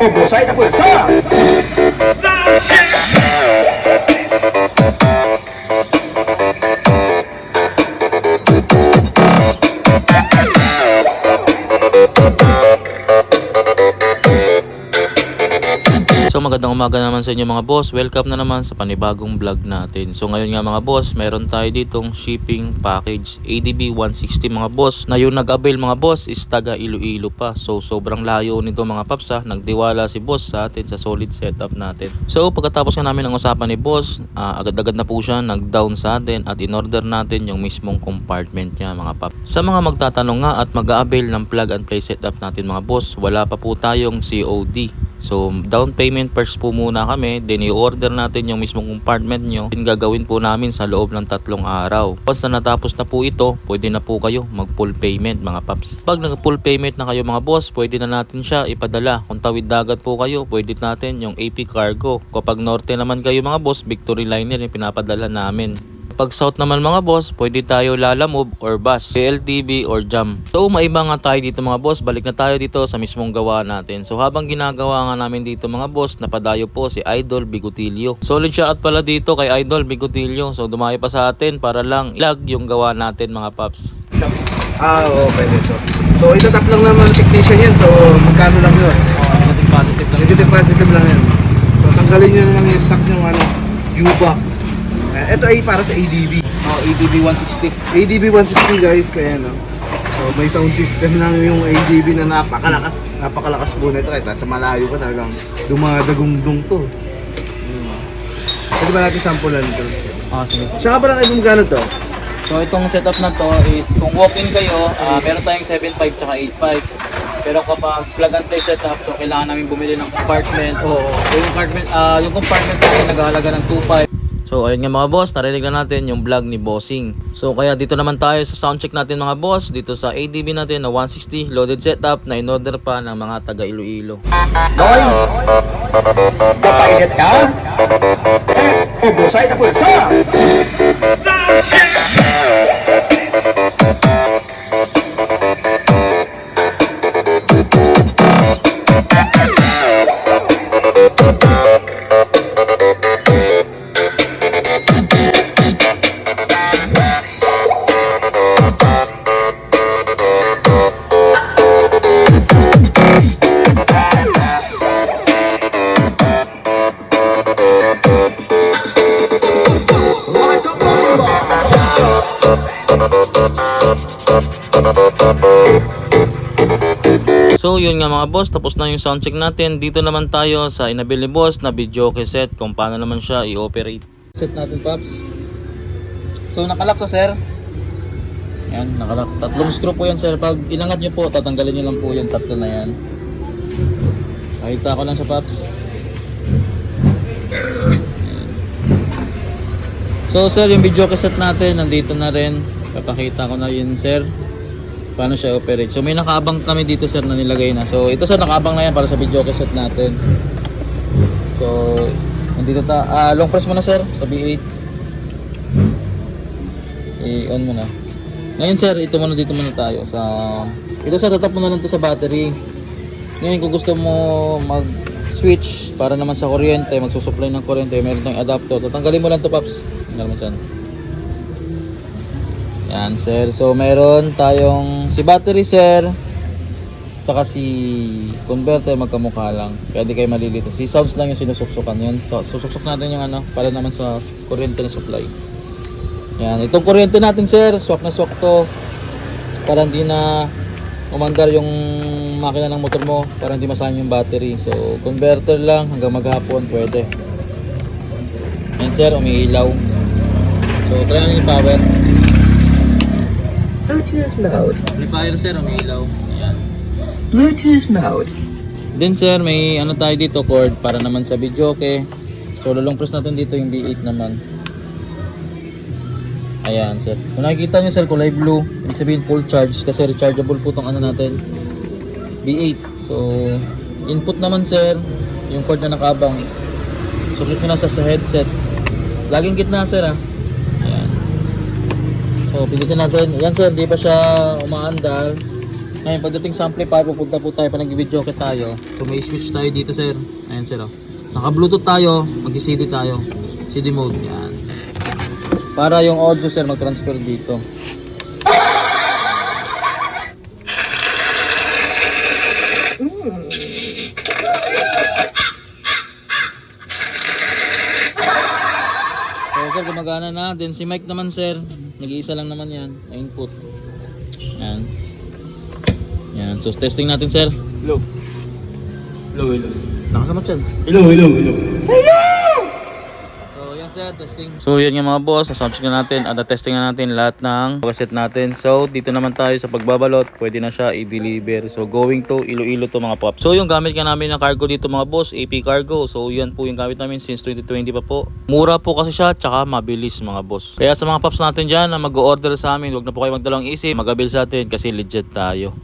Husay na pwersa! So magandang umaga naman sa inyo mga boss. Welcome na naman sa panibagong vlog natin. So ngayon nga mga boss, meron tayo ditong shipping package ADB 160 mga boss. Na yung nag-avail mga boss is taga Iloilo pa. So sobrang layo nito mga paps ha. Nagdiwala si boss sa atin sa solid setup natin. So pagkatapos nga namin ang usapan ni boss, agad-agad na po siya nag-down sa atin at in-order natin yung mismong compartment niya mga paps. Sa mga magtatanong nga at mag-avail ng plug and play setup natin mga boss, wala pa po tayong COD. So down payment first po muna kami, then i-order natin yung mismong compartment nyo. Then gagawin po namin sa loob ng 3 araw. Once na natapos na po ito, pwede na po kayo mag full payment mga paps. Pag nag full payment na kayo mga boss, pwede na natin siya ipadala. Kung tawid dagat po kayo, pwede natin yung AP Cargo. Kapag norte naman kayo mga boss, Victory Liner yung pinapadala namin. Pag south naman mga boss, pwede tayo Lalamove or bus, LTV or jam. So maiba nga tayo dito mga boss, balik na tayo dito sa mismong gawa natin. So habang ginagawa nga namin dito mga boss, napadayo po si Idol Bigotilio. Solid shoutout pala dito kay Idol Bigotilio. So dumayo pa sa atin para lang ilag yung gawa natin mga paps. Oo, pwede so. So itatap lang naman ng technician yan, so magkano lang yun? Negative positive lang. Negative positive lang yan. So tanggalin nyo na lang yung stock yung U-box. Ito ay para sa ADB. ADB 160. ADB 160 guys, ayan o. So may sound system lang yung ADB na napakalakas po nito. Kahit sa malayo ka talagang dumadagungdung to. Pwede ba natin sampulan ito? Sige po. Tsaka parang ibang gano'n to? So itong setup na to is kung walk-in kayo, meron tayong 7.5 tsaka 8.5. Pero kapag plug and play setup, so kailangan namin bumili ng compartment. Oo. Yung compartment natin naghahalaga ng 2.5. So ayun nga mga boss, narinig na natin yung vlog ni Bossing. So kaya dito naman tayo sa soundcheck natin mga boss, dito sa ADB natin na 160 loaded setup na in-order pa ng mga taga Iloilo. Noy! Kapainit ka? Husay na pwersa! So yun nga mga boss, tapos na yung soundcheck natin. Dito naman tayo sa inabili boss na video set kung paano naman siya i-operate. Set natin paps. So nakalock sa sir. Yan, nakalock. 3 screw po yan sir. Pag inangat nyo po, tatanggalin nyo lang po yung 3 na yan. Pakita ko lang sa paps. Yan. So sir, yung video set natin nandito na rin. Papakita ko na yun sir, paano siya operate. So may nakaabang kami dito sir na nilagay na. So ito sir, nakaabang na yan para sa video cassette natin. So nandito long press mo na sir sa B8. I-on mo na. Ngayon sir, ito muna, dito muna tayo sa ito sir, tatap mo na lang to sa battery. Ngayon kung gusto mo mag switch para naman sa kuryente, magsusupply ng kuryente, meron tayong adapter. Tatanggalin mo lang to paps. Tanggal mo dyan. Yan sir, so meron tayong si battery sir, tsaka si converter, magkamukha lang, kaya di kayo malilito. Si sounds lang yung sinusuksukan yun. So susuksok natin yung para naman sa kuryente na supply. Yan, itong kuryente natin sir, swak na swak to para hindi na umandar yung makina ng motor mo, para hindi masayang yung battery. So converter lang hanggang maghapon pwede. Yan sir, umiilaw. So try natin yung power. Bluetooth mode. Amplifier sir, umiilaw. Ayan. Bluetooth mode. Then sir, may tayo dito cord para naman sa video okay. So lulong press natin dito yung B8 naman. Ayan sir. Kung nakikita nyo sir, kulay blue, ibig sabihin full charge kasi rechargeable po tong natin, B8. So input naman sir, yung cord na nakabang. Susot nyo na sa headset. Laging gitna sir ah. Ayan. So, pilitin natin. Yan sir, hindi pa siya umaandar. Ngayon, pagdating sa amplifier, pupunta po tayo pa nag-video tayo. So may switch tayo dito, sir. Ayan, sir. Oh. Naka-Bluetooth tayo, mag-CD tayo. CD mode, yan. Para yung audio, sir, mag-transfer dito. So, sir, gumagana na. Then si mic naman, sir. Nag-iisa lang naman yan. Na input. Yan. Yan. So, testing natin, sir. Hello. Hello, hello. Nakasamot yan. Hello, hello, hello. So, yan, sir. Testing. So, yan nga mga boss. Soundcheck na natin. At testing na natin lahat ng kaset natin. So, dito naman tayo sa pagbabalot. Pwede na siya i-deliver. So, going to Iloilo to mga pops. So, yung gamit nga namin ng cargo dito mga boss. AP Cargo. So, yan po yung gamit namin since 2020 pa po. Mura po kasi siya. Tsaka mabilis mga boss. Kaya sa mga pops natin dyan na mag-order sa amin, huwag na po kayo magdalawang isip. Mag-avail sa atin kasi legit tayo.